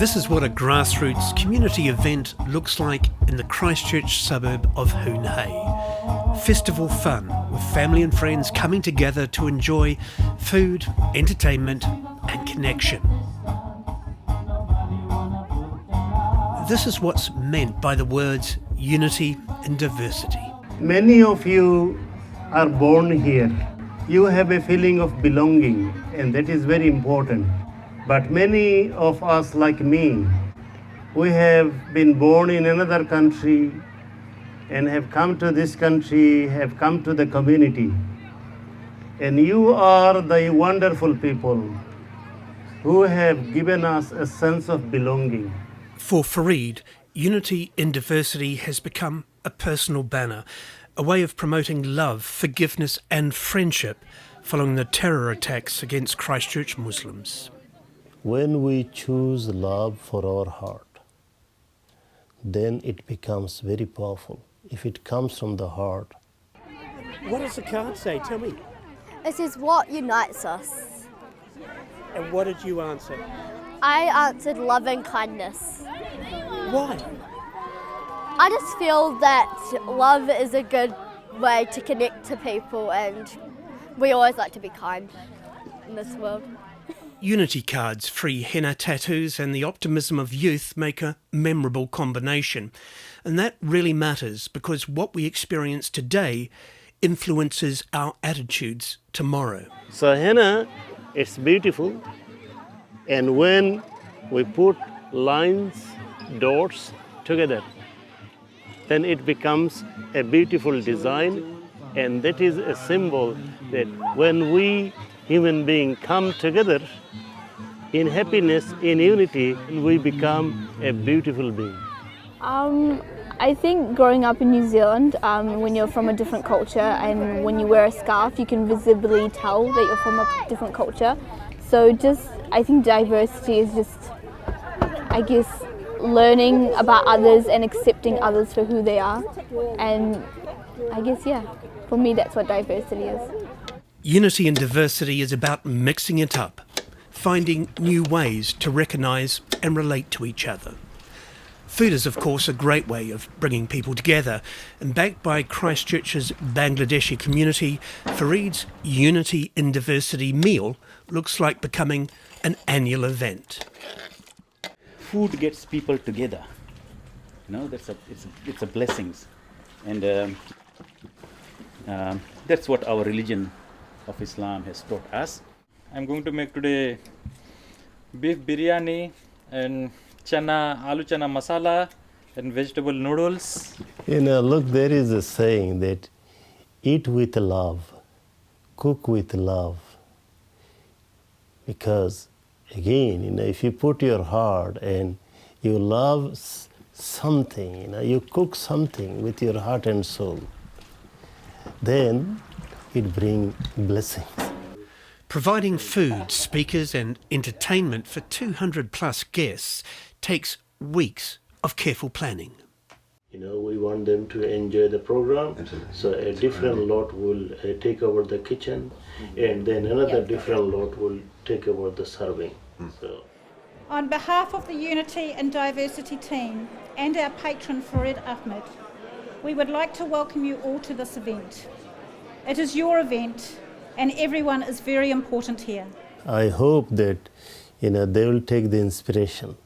This is what a grassroots community event looks like in the Christchurch suburb of Husna. Festival fun with family and friends coming together to enjoy food, entertainment and connection. This is what's meant by the words unity in diversity. Many of you are born here. You have a feeling of belonging, and that is very important. But many of us, like me, we have been born in another country and have come to this country, have come to the community. And you are the wonderful people who have given us a sense of belonging. For Farid, unity in diversity has become a personal banner, a way of promoting love, forgiveness and friendship following the terror attacks against Christchurch Muslims. When we choose love for our heart, then it becomes very powerful. If it comes from the heart. What does the card say? Tell me. It says, what unites us? And what did you answer? I answered love and kindness. Why? I just feel that love is a good way to connect to people, and we always like to be kind in this world. Unity cards, free henna tattoos and the optimism of youth make a memorable combination. And that really matters because what we experience today influences our attitudes tomorrow. So henna, it's beautiful. And when we put lines, dots together, then it becomes a beautiful design. And that is a symbol that when we human beings come together in happiness, in unity, we become a beautiful being. I think growing up in New Zealand, when you're from a different culture and when you wear a scarf, you can visibly tell that you're from a different culture. So I think diversity is learning about others and accepting others for who they are. And for me that's what diversity is. Unity and diversity is about mixing it up, finding new ways to recognise and relate to each other. Food is, of course, a great way of bringing people together, and backed by Christchurch's Bangladeshi community, Farid's Unity in Diversity meal looks like becoming an annual event. Food gets people together. It's a blessings, and that's what our religion of Islam has taught us. I'm going to make today beef biryani and aloo chana masala and vegetable noodles. Look, there is a saying that eat with love, cook with love. Because again, if you put your heart and you love something, you cook something with your heart and soul, then it brings blessings. Providing food, speakers and entertainment for 200 plus guests takes weeks of careful planning. We want them to enjoy the program. So a different lot will take over the kitchen, and then another different lot will take over the serving. So, on behalf of the Unity and Diversity team and our patron Farid Ahmed, we would like to welcome you all to this event. It is your event, and everyone is very important here. I hope that they will take the inspiration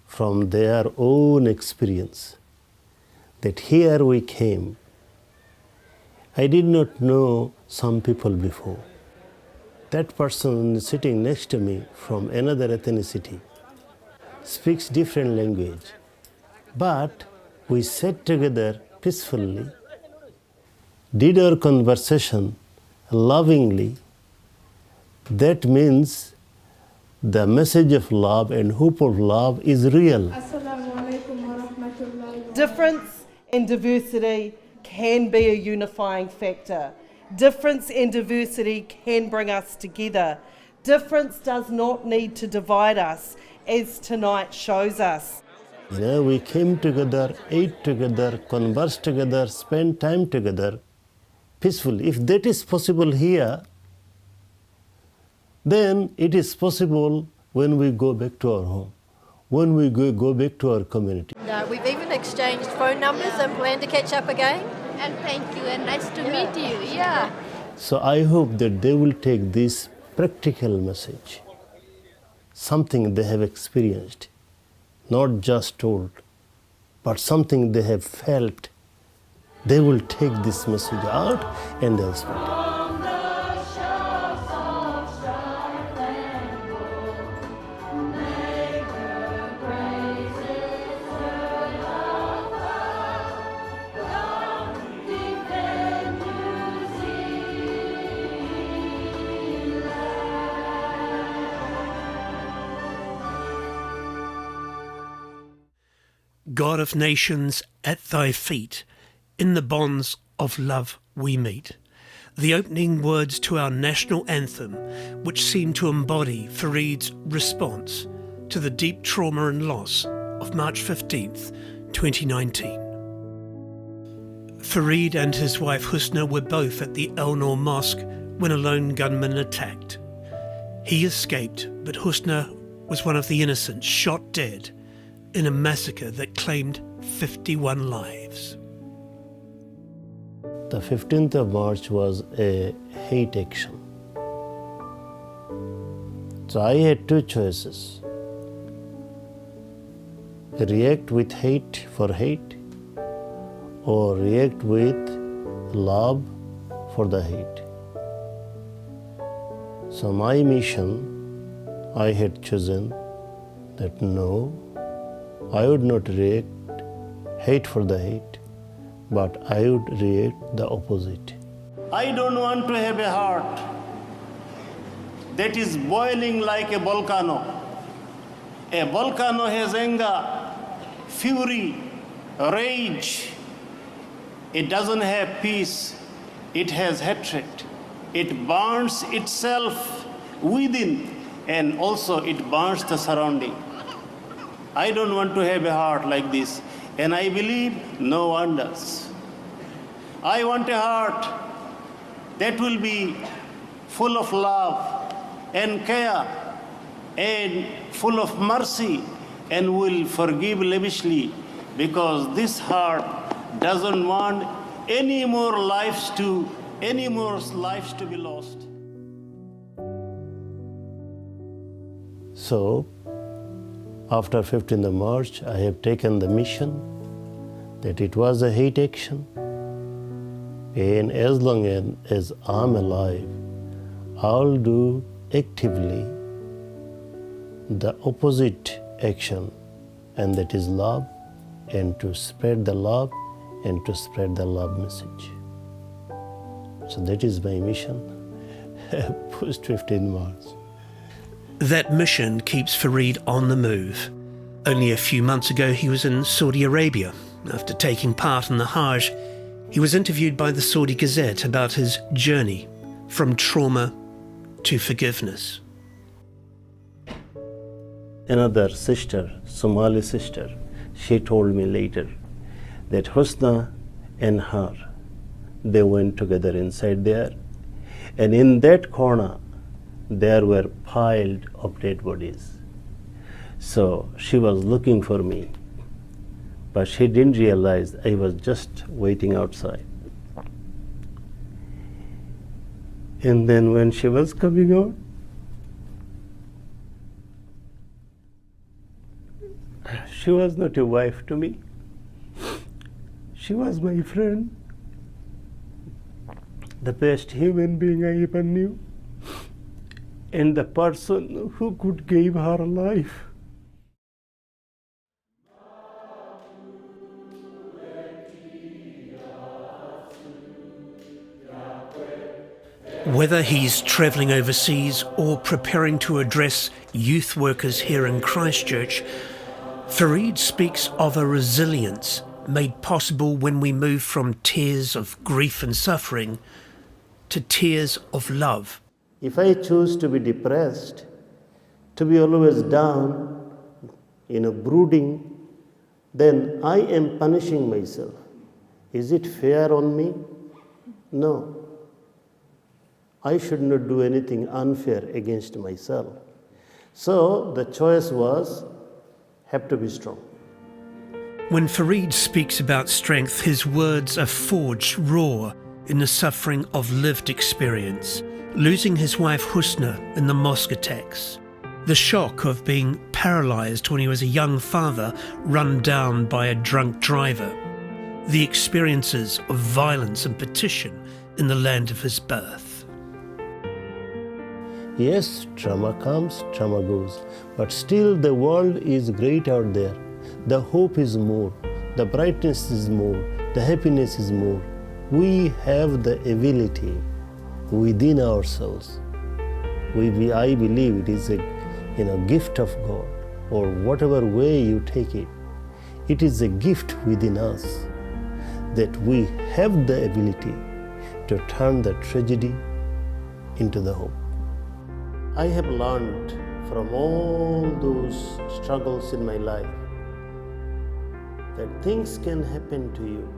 from their own experience, that here we came. I did not know some people before. That person sitting next to me from another ethnicity speaks different language, but we sat together peacefully, did our conversation lovingly. That means the message of love and hope of love is real. Difference and diversity can be a unifying factor. Difference and diversity can bring us together. Difference does not need to divide us, as tonight shows us. We came together, ate together, conversed together, spent time together peacefully. If that is possible here, then it is possible when we go back to our home. when we go back to our community. We've even exchanged phone numbers and plan to catch up again. And thank you and nice to meet you. Yeah. So I hope that they will take this practical message, something they have experienced, not just told, but something they have felt. They will take this message out and they'll spread it. God of nations, at thy feet, in the bonds of love we meet. The opening words to our national anthem, which seem to embody Farid's response to the deep trauma and loss of March 15th, 2019. Farid and his wife Husna were both at the El-Noor Mosque when a lone gunman attacked. He escaped, but Husna was one of the innocents shot dead in a massacre that claimed 51 lives. The 15th of March was a hate action. So I had two choices. React with hate for hate, or react with love for the hate. So my mission, I had chosen that no, I would not react hate for the hate, but I would react the opposite. I don't want to have a heart that is boiling like a volcano. A volcano has anger, fury, rage. It doesn't have peace. It has hatred. It burns itself within, and also it burns the surrounding. I don't want to have a heart like this, and I believe no one does. I want a heart that will be full of love and care and full of mercy and will forgive lavishly, because this heart doesn't want any more lives to be lost. So, after 15th of March, I have taken the mission that it was a hate action, and as long as I'm alive, I'll do actively the opposite action, and that is love, and to spread the love and to spread the love message. So that is my mission post 15 March. That mission keeps Farid on the move. Only a few months ago he was in Saudi Arabia. After taking part in the Hajj, he was interviewed by the Saudi Gazette about his journey from trauma to forgiveness. Another sister, Somali sister, she told me later that Husna and her, they went together inside there, and in that corner there were piled of dead bodies. So she was looking for me, but she didn't realize I was just waiting outside. And then when she was coming out, she was not a wife to me. She was my friend, the best human being I ever knew, and the person who could give her life. Whether he's travelling overseas or preparing to address youth workers here in Christchurch, Farid speaks of a resilience made possible when we move from tears of grief and suffering to tears of love. If I choose to be depressed, to be always down, brooding, then I am punishing myself. Is it fair on me? No. I should not do anything unfair against myself. So the choice was have to be strong. When Farid speaks about strength, his words are forged raw in the suffering of lived experience. Losing his wife Husna in the mosque attacks, the shock of being paralysed when he was a young father run down by a drunk driver, the experiences of violence and partition in the land of his birth. Yes, trauma comes, trauma goes, but still the world is great out there. The hope is more, the brightness is more, the happiness is more. We have the ability within ourselves. I believe it is a gift of God, or whatever way you take it. It is a gift within us that we have the ability to turn the tragedy into the hope. I have learned from all those struggles in my life that things can happen to you,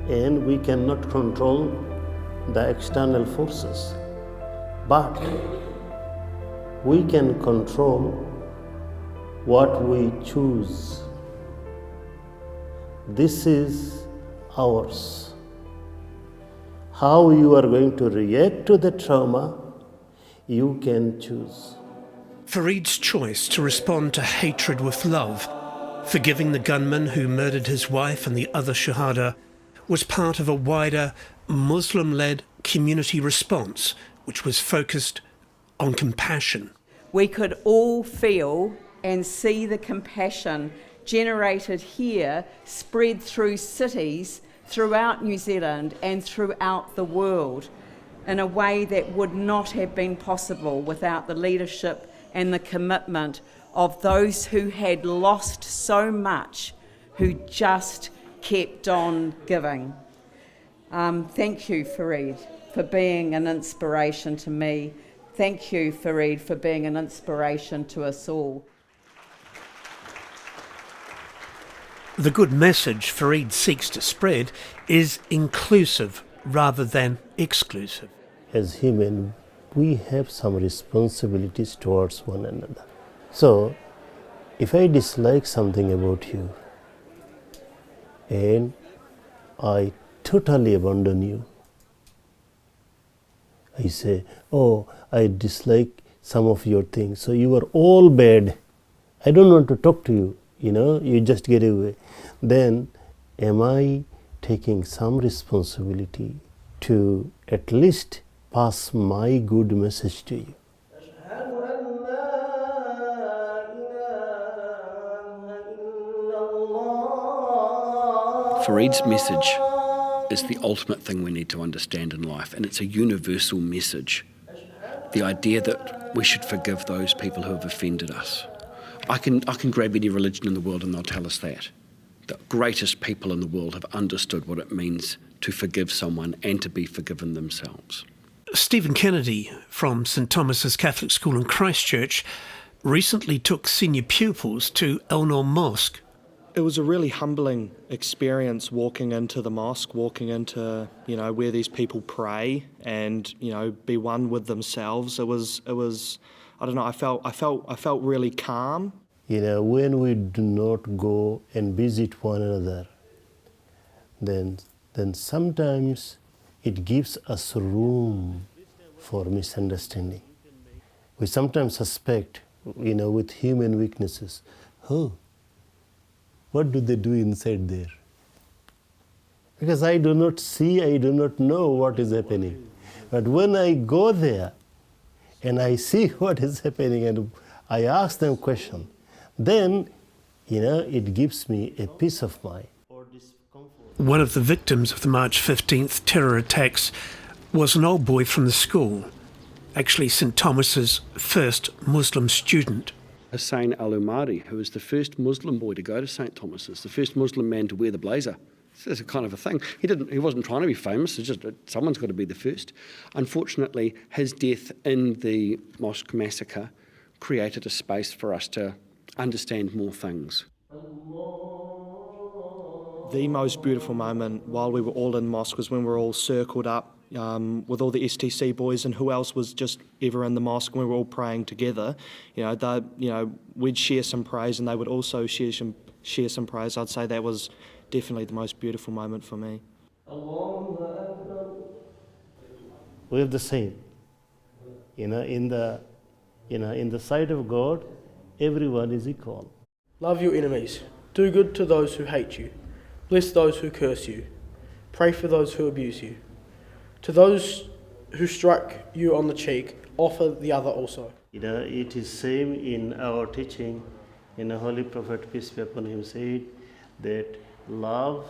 and we cannot control the external forces, but we can control what we choose. This is ours. How you are going to react to the trauma, you can choose. Farid's choice to respond to hatred with love, forgiving the gunman who murdered his wife and the other Shahada, was part of a wider Muslim-led community response which was focused on compassion. We could all feel and see the compassion generated here spread through cities throughout New Zealand and throughout the world in a way that would not have been possible without the leadership and the commitment of those who had lost so much, who just kept on giving. Thank you, Farid, for being an inspiration to me. Thank you, Farid, for being an inspiration to us all. The good message Farid seeks to spread is inclusive rather than exclusive. As human, we have some responsibilities towards one another. So, if I dislike something about you and I totally abandon you, I say, oh, I dislike some of your things, so you are all bad. I don't want to talk to you, you just get away. Then, am I taking some responsibility to at least pass my good message to you? Farid's message is the ultimate thing we need to understand in life, and it's a universal message. The idea that we should forgive those people who have offended us. I can grab any religion in the world and they'll tell us that. The greatest people in the world have understood what it means to forgive someone and to be forgiven themselves. Stephen Kennedy from St Thomas's Catholic School in Christchurch recently took senior pupils to Shafia Mosque. It was a really humbling experience walking into the mosque, walking into, where these people pray and, be one with themselves. It was I don't know, I felt really calm. When we do not go and visit one another, then sometimes it gives us room for misunderstanding. We sometimes suspect, with human weaknesses, what do they do inside there? Because I do not see, I do not know what is happening. But when I go there and I see what is happening and I ask them questions, then, it gives me a peace of mind. One of the victims of the March 15th terror attacks was an old boy from the school, actually St Thomas's first Muslim student. Hussein al-Umari, who was the first Muslim boy to go to St Thomas's, the first Muslim man to wear the blazer. It's a kind of a thing. He wasn't trying to be famous, it's just someone's got to be the first. Unfortunately, his death in the mosque massacre created a space for us to understand more things. The most beautiful moment while we were all in mosque was when we were all circled up, with all the STC boys and who else was just ever in the mosque, when we were all praying together, we'd share some praise and they would also share some praise. I'd say that was definitely the most beautiful moment for me. We have the same. In the sight of God, everyone is equal. Love your enemies. Do good to those who hate you. Bless those who curse you. Pray for those who abuse you. To those who struck you on the cheek, offer the other also. It is same in our teaching. Holy Prophet, peace be upon him, said that love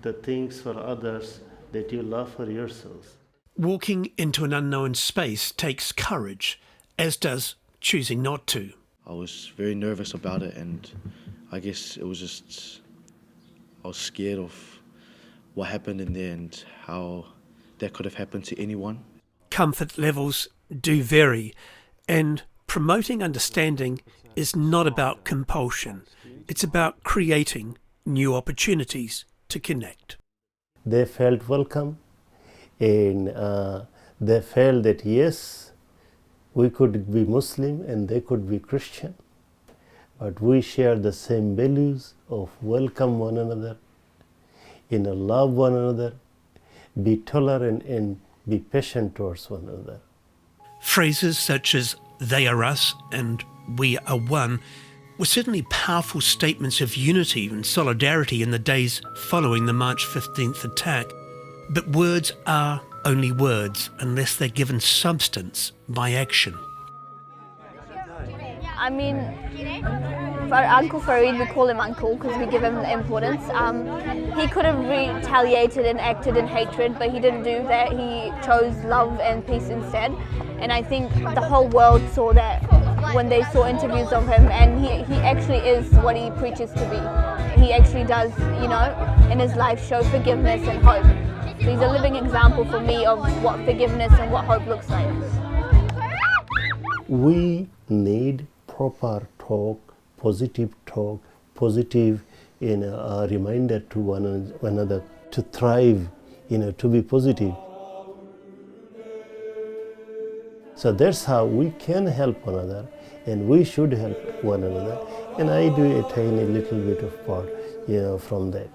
the things for others that you love for yourselves. Walking into an unknown space takes courage, as does choosing not to. I was very nervous about it, and I guess it was just, I was scared of what happened in there and how that could have happened to anyone. Comfort levels do vary, and promoting understanding is not about compulsion. It's about creating new opportunities to connect. They felt welcome, and they felt that yes, we could be Muslim and they could be Christian, but we share the same values of welcome one another, love one another, be tolerant and be patient towards one another. Phrases such as "they are us" and "we are one" were certainly powerful statements of unity and solidarity in the days following the March 15th attack. But words are only words unless they're given substance by action. I mean, for Uncle Farid, we call him Uncle because we give him the importance. He could have retaliated and acted in hatred, but he didn't do that. He chose love and peace instead. And I think the whole world saw that when they saw interviews of him, and he actually is what he preaches to be. He actually does, in his life show forgiveness and hope. So he's a living example for me of what forgiveness and what hope looks like. We need proper talk, positive reminder to one another to thrive, to be positive. So that's how we can help one another, and we should help one another. And I do a tiny little bit of part, from that.